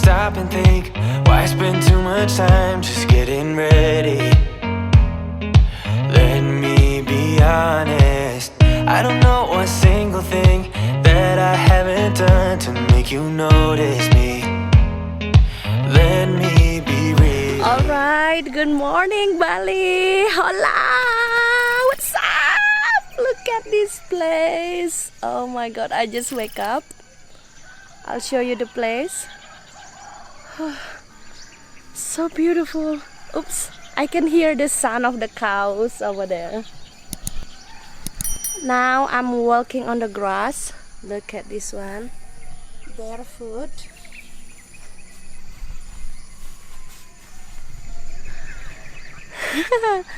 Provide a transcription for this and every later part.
stop and think, why spend too much time just getting ready? Let me be honest, I don't know a single thing that I haven't done to make you notice me. Let me be real. Alright, good morning Bali. Hola! What's up? Look at this place. Oh my god, I just wake up. I'll show you the place. So beautiful. Oops, I can hear the sound of the cows over there. Now I'm walking on the grass. Look at this one. Barefoot.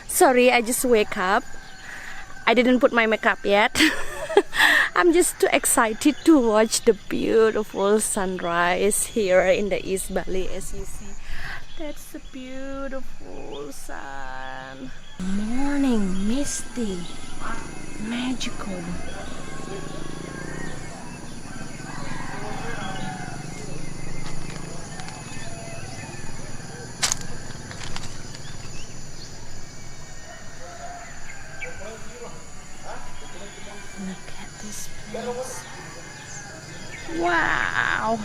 Sorry, I just wake up. I didn't put my makeup yet. I'm just too excited to watch the beautiful sunrise here in the East Bali. As you see, that's a beautiful sun. Morning, misty, magical. Look at this place. Wow.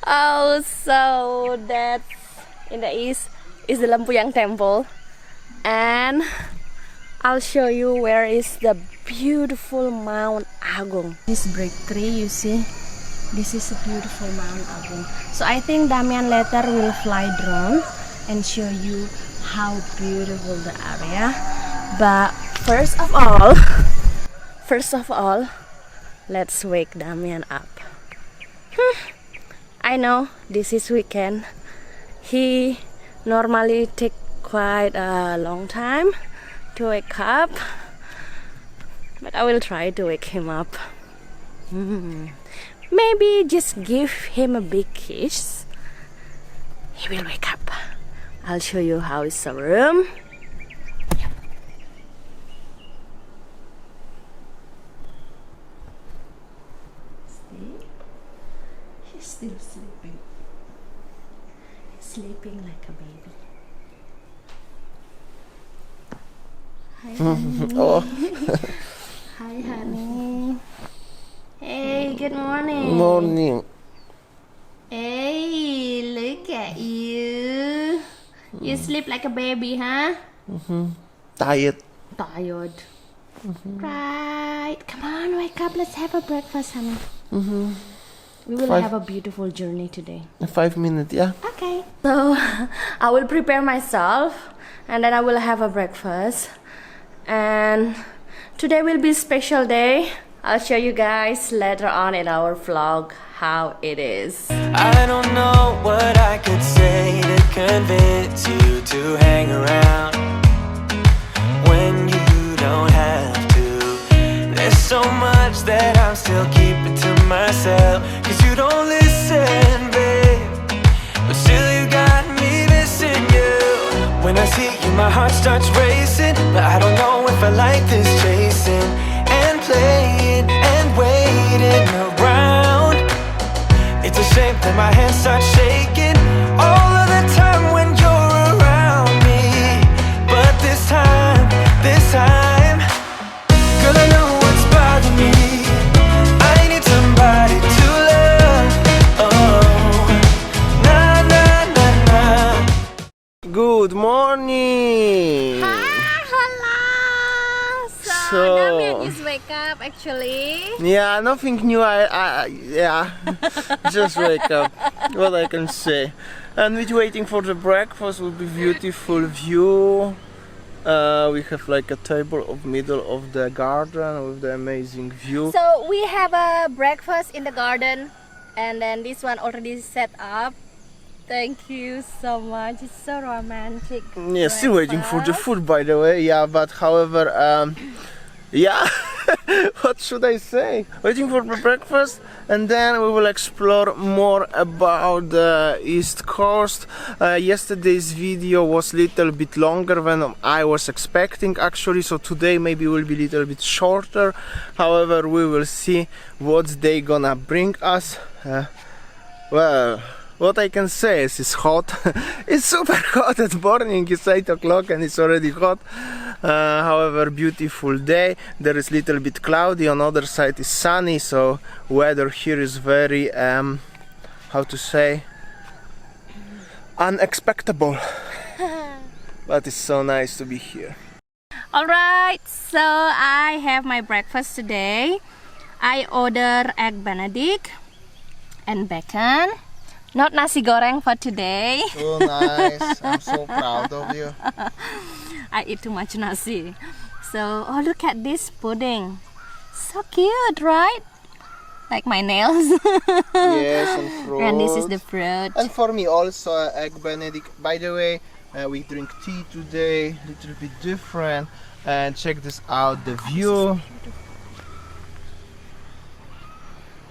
Oh, so that's in the east is the Lampuyang temple, and I'll show you where is the beautiful Mount Agung. This brick tree, you see, this is a beautiful Mount Agung. So I think Damian later will fly drone and show you how beautiful the area. But first of all, let's wake Damian up. I know this is weekend. He normally take quite a long time to wake up, but I will try to wake him up. Maybe just give him a big kiss. He will wake up. I'll show you how is the room. He's still sleeping. He's sleeping like a baby. Hi, honey. Oh. Hi, honey. Hey, good morning. Morning. Hey, look at you. You sleep like a baby, huh? Tired. Tired. Right. Come on, wake up. Let's have a breakfast, honey. We will have a beautiful journey today. 5 minutes, yeah. Okay. So I will prepare myself and then I will have a breakfast. And today will be a special day. I'll show you guys later on in our vlog how it is. I don't know what I could say to convince you to hang around when you don't have to. There's so much that I'm still keeping to myself, 'cause you don't listen, babe. But still you got me missing you. When I see you my heart starts racing, but I don't know if I like this chasing and playing and waiting around. It's a shame that my hands start shaking all of the time when you're around me. But this time, girl, I know what's bothering me. I need somebody to love. Oh, nah, nah, nah, nah. Good morning. Hola! So Damian just wake up actually. Yeah, nothing new. Yeah, just wake up. What I can say. And we're waiting for the breakfast. Will be beautiful view. We have like a table of middle of the garden with the amazing view. So we have a breakfast in the garden, and then this one already set up. Thank you so much. It's so romantic. Yeah, still waiting for the food, by the way. Yeah, but however, yeah, what should I say? Waiting for the breakfast, and then we will explore more about the East Coast. Yesterday's video was a little bit longer than I was expecting actually, so today maybe will be a little bit shorter. However, we will see what they gonna bring us. Well, what I can say is it's hot. It's super hot at morning, it's 8 o'clock and it's already hot. However, beautiful day. There is little bit cloudy, on other side is sunny, so weather here is very how to say, unexpectable. But it's so nice to be here. Alright, so I have my breakfast today. I order egg benedict and bacon. Not nasi goreng for today. Oh nice, I'm so proud of you. I eat too much nasi. So, oh look at this pudding. So cute, right? Like my nails. Yes, and fruit. And this is the fruit. And for me also egg benedict. By the way, we drink tea today, little bit different. And check this out, the view.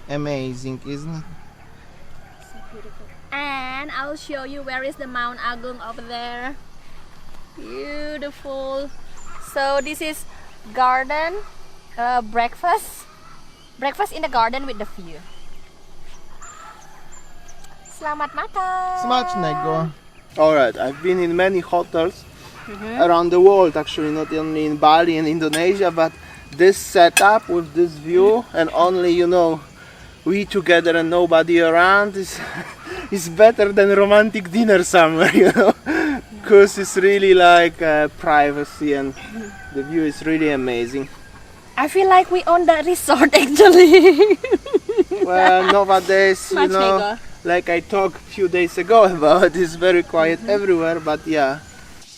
Amazing, isn't it? So beautiful. And I'll show you where is the Mount Agung over there. Beautiful. So this is garden breakfast. Breakfast in the garden with the view. Selamat makan. Smacznego. Nego. Alright, I've been in many hotels around the world, actually, not only in Bali and Indonesia, but this setup with this view and only, you know, we together and nobody around is better than romantic dinner somewhere, you know, because it's really like privacy and the view is really amazing. I feel like we own the resort actually. Well, nowadays, you know, Smacznego. like I talked a few days ago about, it's very quiet everywhere, but yeah.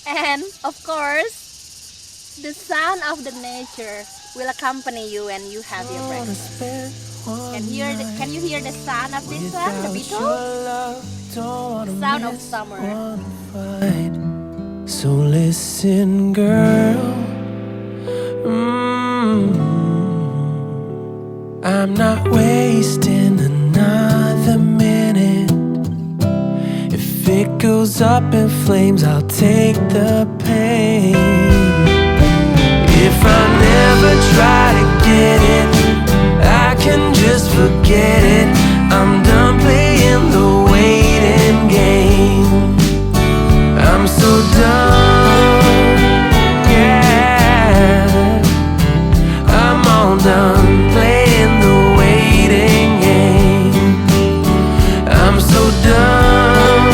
And of course, the sound of the nature will accompany you when you have your breakfast. Can you hear the sound of this one, the Beatles? Sound of summer. So listen, girl. I'm not wasting another minute. If it goes up in flames, I'll take the pain. If I never try to get it, I can just forget it. I'm done playing the waiting game. I'm so done, yeah. I'm all done playing the waiting game. I'm so done.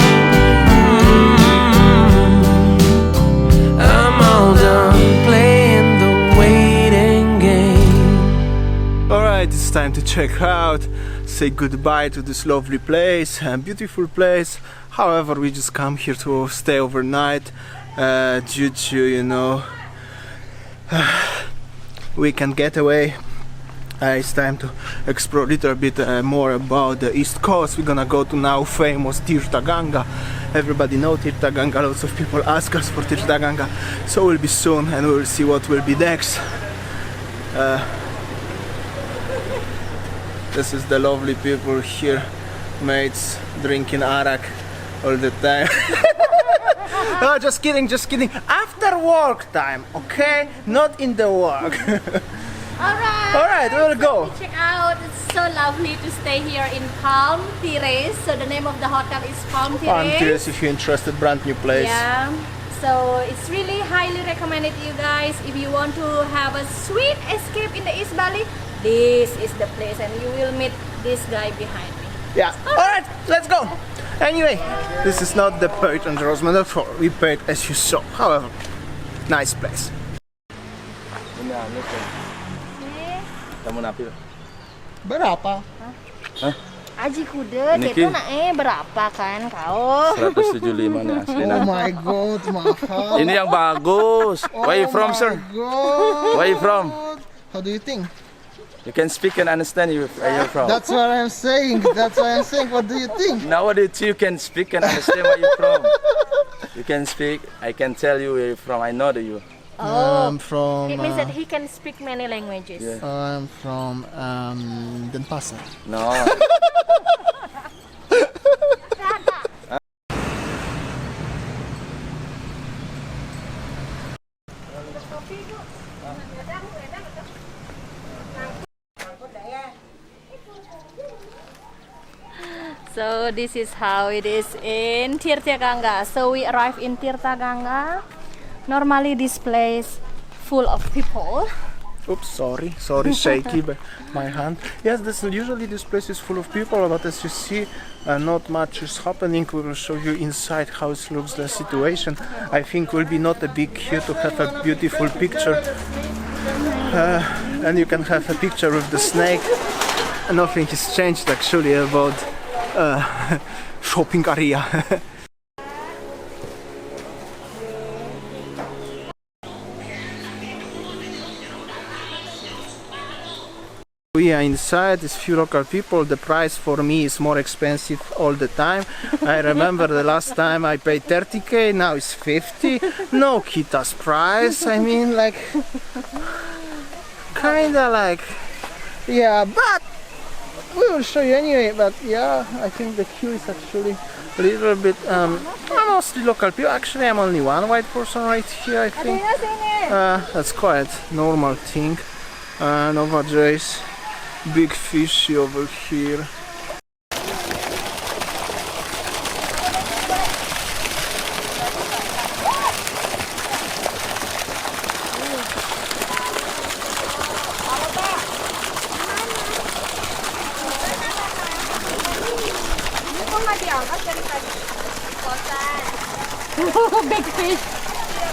I'm all done playing the waiting game. Alright, it's time to check out, say goodbye to this lovely place, a beautiful place. However, we just come here to stay overnight due to, you know, weekend getaway. It's time to explore a little bit more about the East Coast. We're gonna go to now famous Tirtaganga. Everybody know Tirtaganga, lots of people ask us for Tirtaganga. So we'll be soon and we'll see what will be next. This is the lovely people here, mates, drinking arak all the time. Oh, just kidding, just kidding. After work time, okay? Not in the work. Alright. Alright, we'll go. Check out. It's so lovely to stay here in Palm Terrace. So the name of the hotel is Palm Terrace. Palm Terrace, if you're interested, brand new place. Yeah. So it's really highly recommended to you guys if you want to have a sweet escape in the East Bali. This is the place, and you will meet this guy behind me. Yeah. Alright, let's go. Anyway, this is not the paid endorsement of all. We paid as you saw. However, nice place. Berapa? Aji kuda, itu berapa kan kau? 175 nih asli. Oh my god, mahal. Ini yang bagus. Where you from, sir? God. Where you from? How do you think? You can speak and understand where you're from. That's what I'm saying. That's what I'm saying. What do you think? Nowadays you can speak and understand where you're from. You can speak. I can tell you where you're from. I know that you. Oh, I'm from. it means that he can speak many languages. Yeah. I'm from Denpasar. No. So this is how it is in Tirtaganga. So we arrived in Tirtaganga. Normally this place full of people. Oops, sorry, shaky by my hand. Yes, usually this place is full of people, but as you see, not much is happening. We will show you inside how it looks, the situation. I think will be not a big queue to have a beautiful picture. And you can have a picture with the snake. Nothing is changed actually about shopping area. We are inside, there's few local people. The price for me is more expensive all the time. I remember the last time I paid 30k, now it's 50. No Kita's price, I mean, like, kinda like, yeah, but we will show you anyway. But yeah, I think the queue is actually a little bit, mostly local people. Actually, I'm only one white person right here, I think. That's quite normal thing. Nova Jays. Big fishy over here. Big fish.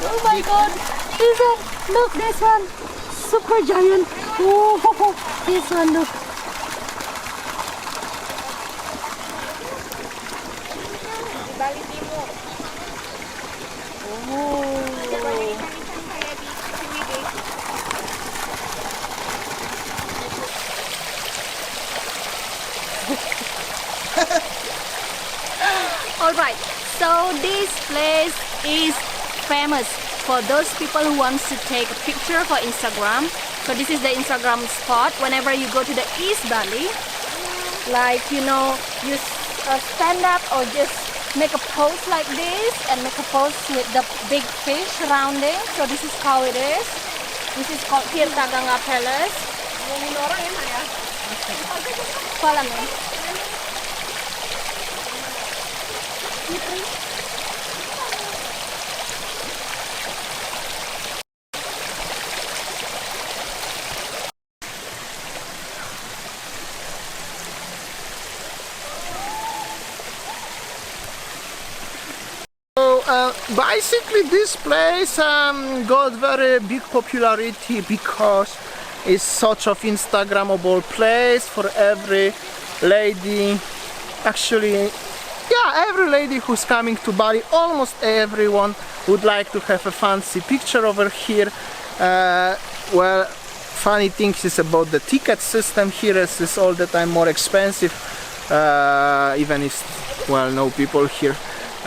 Oh my god. This one. Look, this one. Super giant. Oh, this one, look. Alright, so this place is famous for those people who wants to take a picture for Instagram. So this is the Instagram spot. Whenever you go to the East Bali, like, you know, you stand up or just make a pose like this and make a pose with the big fish surrounding. So this is how it is. This is called Tirtaganga Palace. Follow me. Basically this place got very big popularity because it's such of Instagrammable place for every lady. Actually, yeah, every lady who's coming to Bali, almost everyone would like to have a fancy picture over here. Well, funny thing is about the ticket system here is all the time more expensive, even if, well, no people here.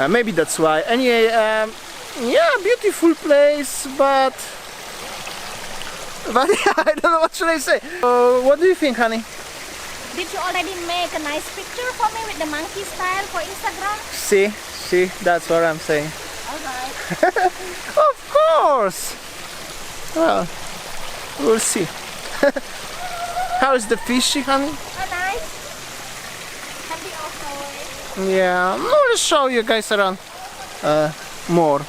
Maybe that's why. Anyway, yeah, beautiful place, but yeah, I don't know what should I say. What do you think, honey? Did you already make a nice picture for me with the monkey style for Instagram? See, that's what I'm saying. Alright. Of course. Well, we'll see. How is the fishy, honey? Oh, nice. Happy also. Yeah, we'll show you guys around more.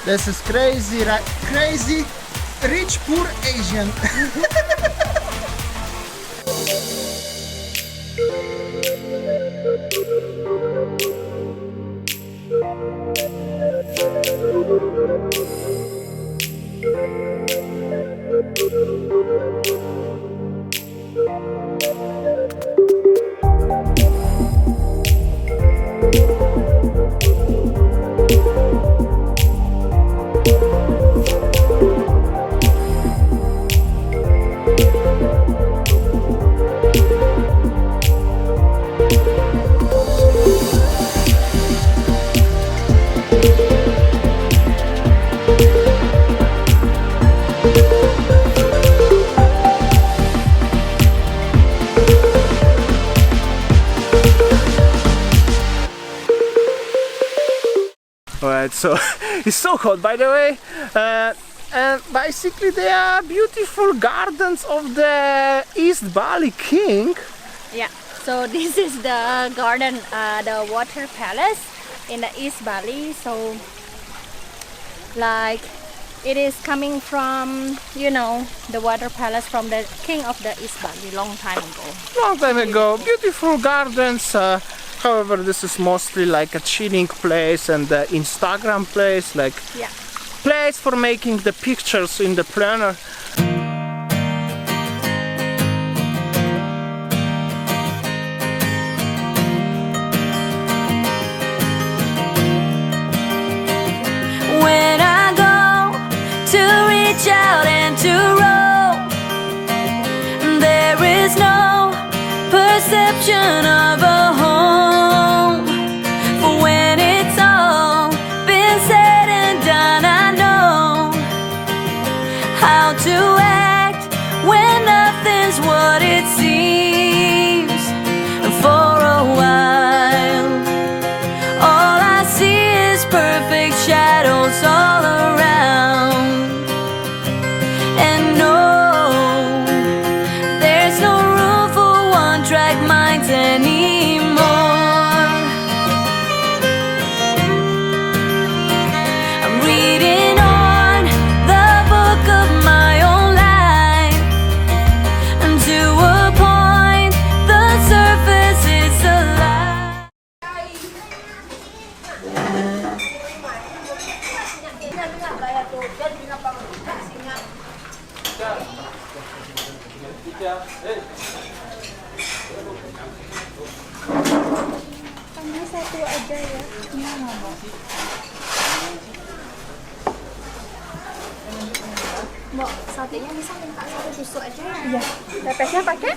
This is crazy, right? Crazy, rich, poor Asian. Alright, so it's so hot, by the way. And basically they are beautiful gardens of the East Bali king. Yeah, so this is the garden, the water palace in the East Bali. So like it is coming from, you know, the water palace from the king of the East Bali long time ago. Long time ago, beautiful gardens. However, this is mostly like a chilling place and the Instagram place, like Yeah. place for making the pictures in the planner. When I go to reach out and to roam, there is no perception of a home. For when it's all been said and done, I know how to act when nothing's what it seems. And for a while, all I see is perfect shadows all around. And no, there's no room for one-track minds anymore. I'm reading on the book of my own life, and to a point, the surface is a lie. Satu aja ya. Mbak, satenya bisa minta satu tusuk aja ya? Iya. Pepesnya pakai?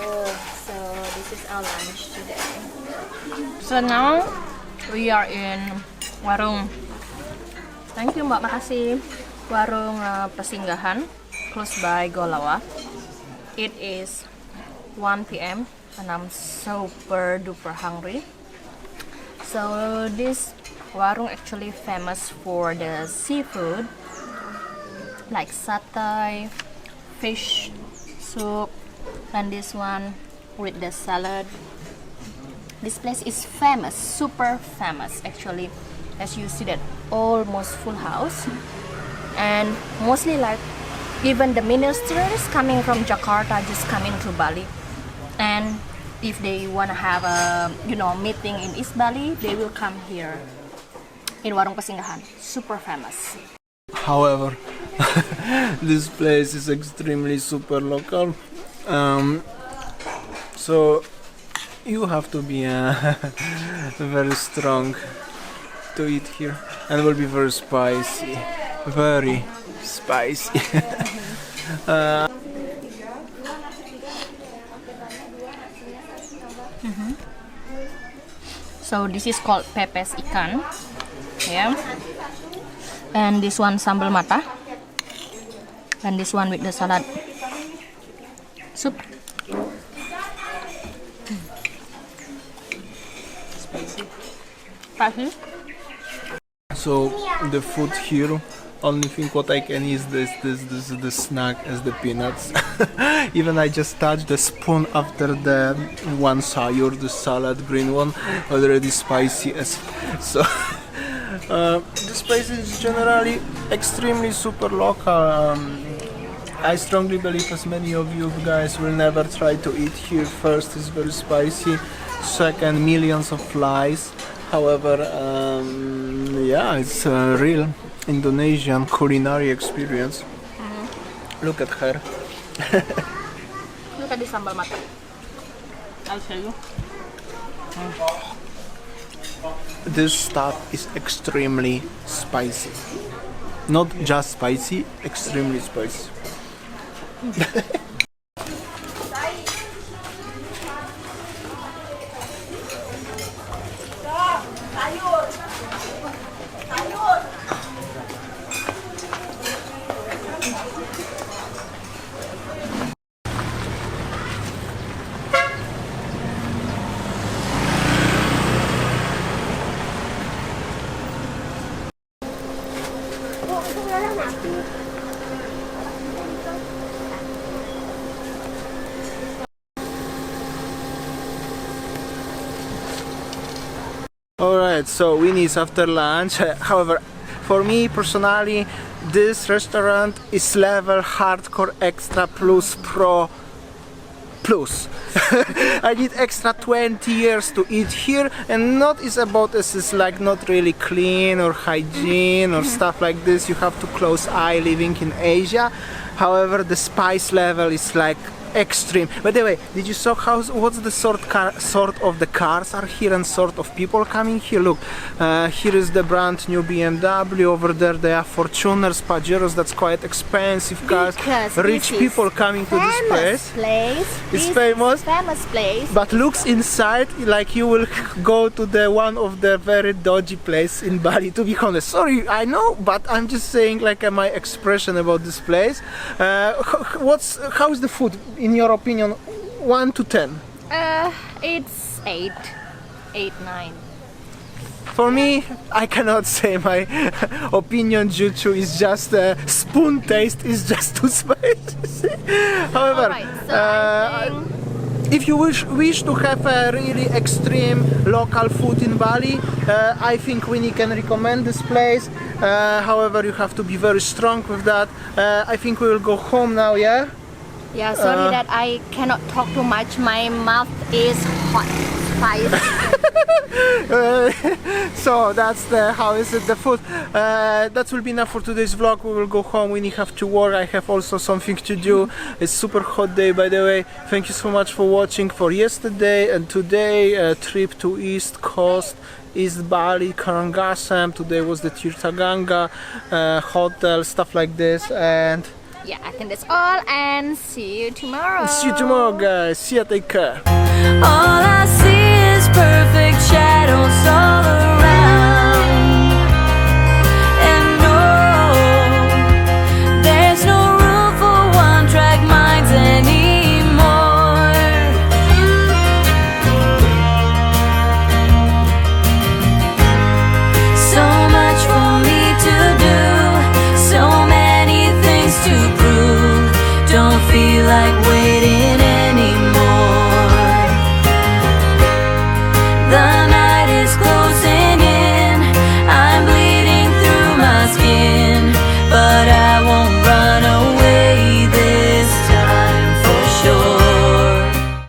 Oh, so this is our lunch today. So now we are in warung. Thank you Mbak, makasih. Warung Persinggahan, close by Golawa. It is 1 p.m. and I'm super duper hungry. So this warung actually famous for the seafood like satay, fish soup, and this one with the salad. This place is famous, super famous actually. As you see that almost full house, and mostly like even the ministers coming from Jakarta just coming to Bali, and if they want to have a meeting in East Bali, they will come here in Warung Persinggahan. Super famous. However, this place is extremely super local, so you have to be very strong to eat here, and it will be very spicy, very spicy. So this is called pepes ikan, yeah. And this one sambal mata, and this one with the salad soup. Spicy. So the food here, only thing what I can eat is the snack as the peanuts. Even I just touched the spoon after the one sayur, the salad green one, already spicy as so. This place is generally extremely super local. I strongly believe, as many of you guys will never try to eat here. First, it's very spicy. Second, millions of flies. However, yeah, it's a real Indonesian culinary experience. Look at her. Look at the sambal mata. I'll show you. This stuff is extremely spicy. Not just spicy, extremely spicy. Alright, so Winnie's after lunch. However, for me personally, this restaurant is level hardcore extra plus pro plus. I need extra 20 years to eat here, and not is about this is like not really clean or hygiene or stuff like this. You have to close eye living in Asia. However, the spice level is like extreme. By the way, did you saw what's the sort of the cars are here and sort of people coming here? Look, here is the brand new BMW. Over there they are Fortuners, Pajeros. That's quite expensive cars. Because rich this people is coming to this place. It's This famous. famous place. But looks inside like you will go to the one of the very dodgy place in Bali, to be honest. Sorry, I know, but I'm just saying like my expression about this place. How's the food in your opinion? 1 to 10. It's 8, 9. For me, I cannot say my opinion due to it's just spoon taste is just too spicy. However, Alright, so I think if you wish to have a really extreme local food in Bali, I think Winnie can recommend this place. However, you have to be very strong with that. I think we will go home now, yeah? yeah, sorry that I cannot talk too much. My mouth is hot, spicy. So that's how is it the food. That will be enough for today's vlog. We will go home. We have to work. I have also something to do. It's super hot day, by the way. Thank you so much for watching for yesterday and today trip to East Coast, East Bali, Karangasem. Today was the Tirtaganga hotel, stuff like this. And yeah, I think that's all, and see you tomorrow. see you tomorrow, guys. See ya, take care. All I see